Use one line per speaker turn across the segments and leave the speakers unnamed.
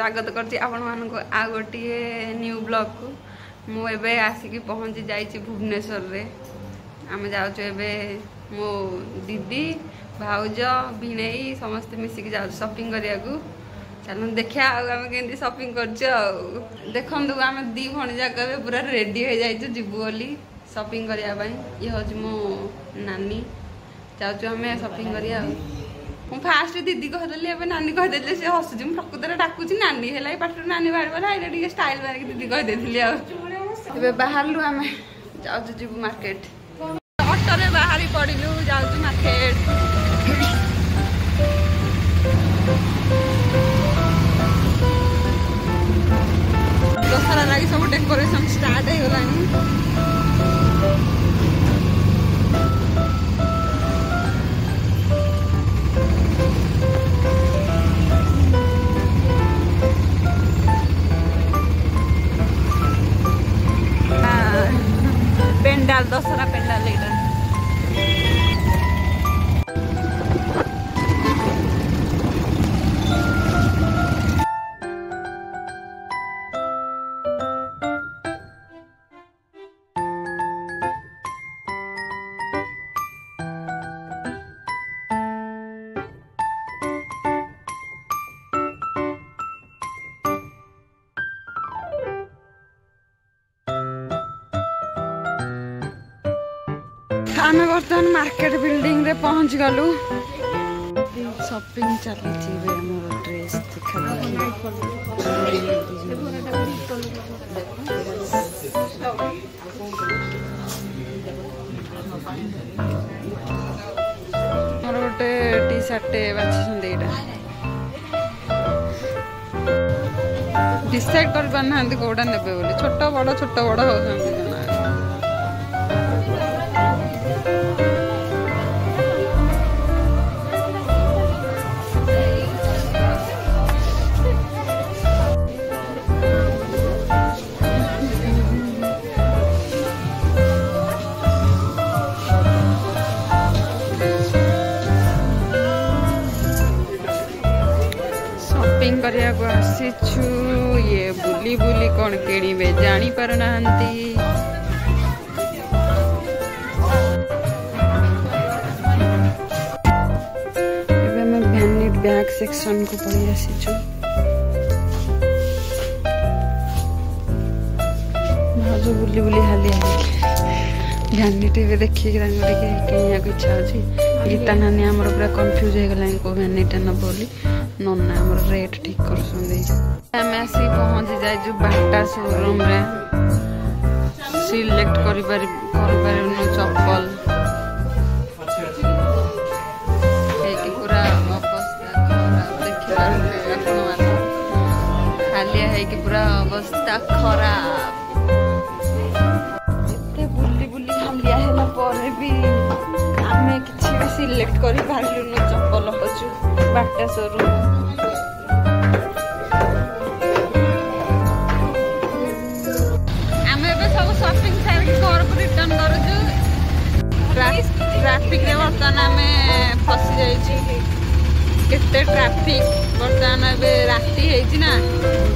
स्वागत करछि आपण मानको आ गोटे न्यू ब्लॉग को। मु एबे आसिकी पहुंची जाइछि भुवनेश्वर रे। आम जाउछु एबे मो दीदी भाउज भिणेई समस्त मिसिकी जाउ शॉपिंग करिया को। चलो देखिया आम केंदी शॉपिंग करछु। देखंतु आम दी भणी जाक पूरा रेडी हो जाइछु जिबु बोली शॉपिंग करिया पई। ये होछि मो नानी जाउछु हमें शॉपिंग करिया। मु फास्ट दीदी कहदेली एबे नानी कहदेली से हसुची। मु प्रकृତରେ डाकुची नानी हेलाई पाटू नानी बाड़ बोला एटा ଟିକେ स्टाइल मारिक दीदी कहदेली आ। एबे बाहरलु हमें जाउछु जिबु मार्केट। ऑटो रे बाहरी पडिलु जाउछु मार्केट। दशहरा लागि सब डेकोरेशन स्टार्ट हो गलानी। पेंडाल दशहरा पेंडाल एटा आम बर्तमान मार्केट बिल्डिंग रे पहुंच गलु। शॉपिंग चली मोर ड्रेस देखा मोर गोटे टी शर्ट बाछी डिसाइड कर पाना कौटा ने छोट बड़ होती। शॉपिंग करिया को आसीछु। ये बुली बुली कौन किणवे जानी पार नाहंती। एबे मैं वैनिटी बैग सेक्शन को पड़ी आसीछु। भाजो बुली बुली हाली वैनिटी भी देखिए किनिया को इच्छा अछि। गीता नानी हमर पूरा कंफ्यूज हो गला को वैनिटी न बोली नन्ना हमर रेट ठीक कर सुंदे। हम आसी पहुंच जाय जो बाटा शोरूम रे सिलेक्ट कर पारे चप्पल एक पूरा अवस्था खराब देखिबा अपन मान खालिया है कि पूरा अवस्था खराब। एते बुली बुली खालिया हैला पर भी हमें किछि भी सिलेक्ट करि पारलु न चप्पल होचु बाटा शोरूम। शॉपिंग सारी घर को रिटर्न करूँ। ट्रैफिक रे बर्तमान आम फसी जाइए। केते ट्रैफिक बर्तमान ए राति है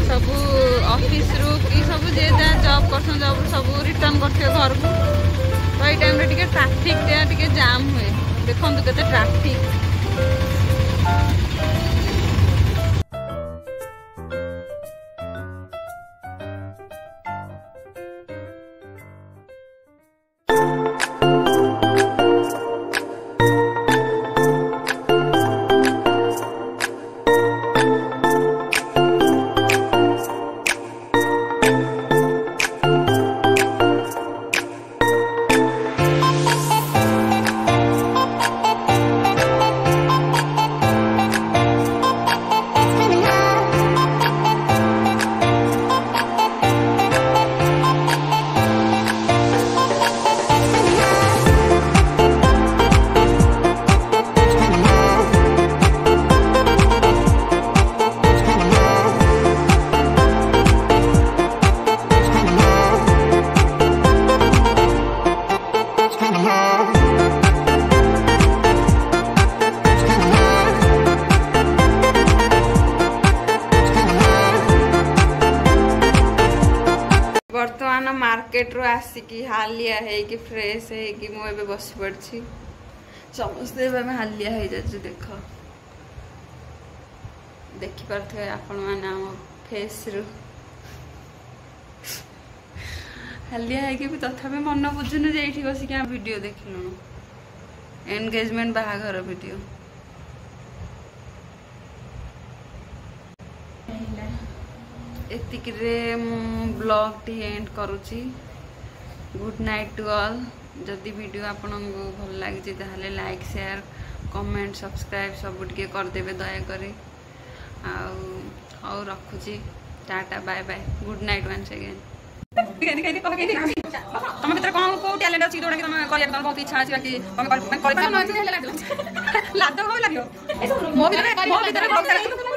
सब ऑफिस रु कि सब जे जहाँ जॉब कर सब रिटर्न कर घर को। तो ये टाइम रे ट्रैफिक जाम हुए। देखो केते ट्रैफिक। मार्केट रो आसिकी हालिया है कि फ्रेश है कि मु एबे बस पड़छि समस्त एबे हालिया है जाछि देख देखि परथे आपण माने हम फेस रो हालिया है कि तथापि मन बुझुनु जे एठी बसी के वीडियो देखिलु एंगेजमेंट बाहागर वीडियो एतिक रे ब्लॉग टी एंड करूची गुड नाइट टू ऑल जदि वीडियो आपन को भल लागी ताहले लाइक शेयर कमेंट सब्सक्राइब सब टिके कर देबे दया करे आउ रखुची टाटा bye bye good night once again तुम भीतर कौन को टैलेंट अछि जोडा कि तुम करिया तुम बहुत इच्छा अछि कि तुम कर लाद हो लागियो मो भीतर बहुत सारा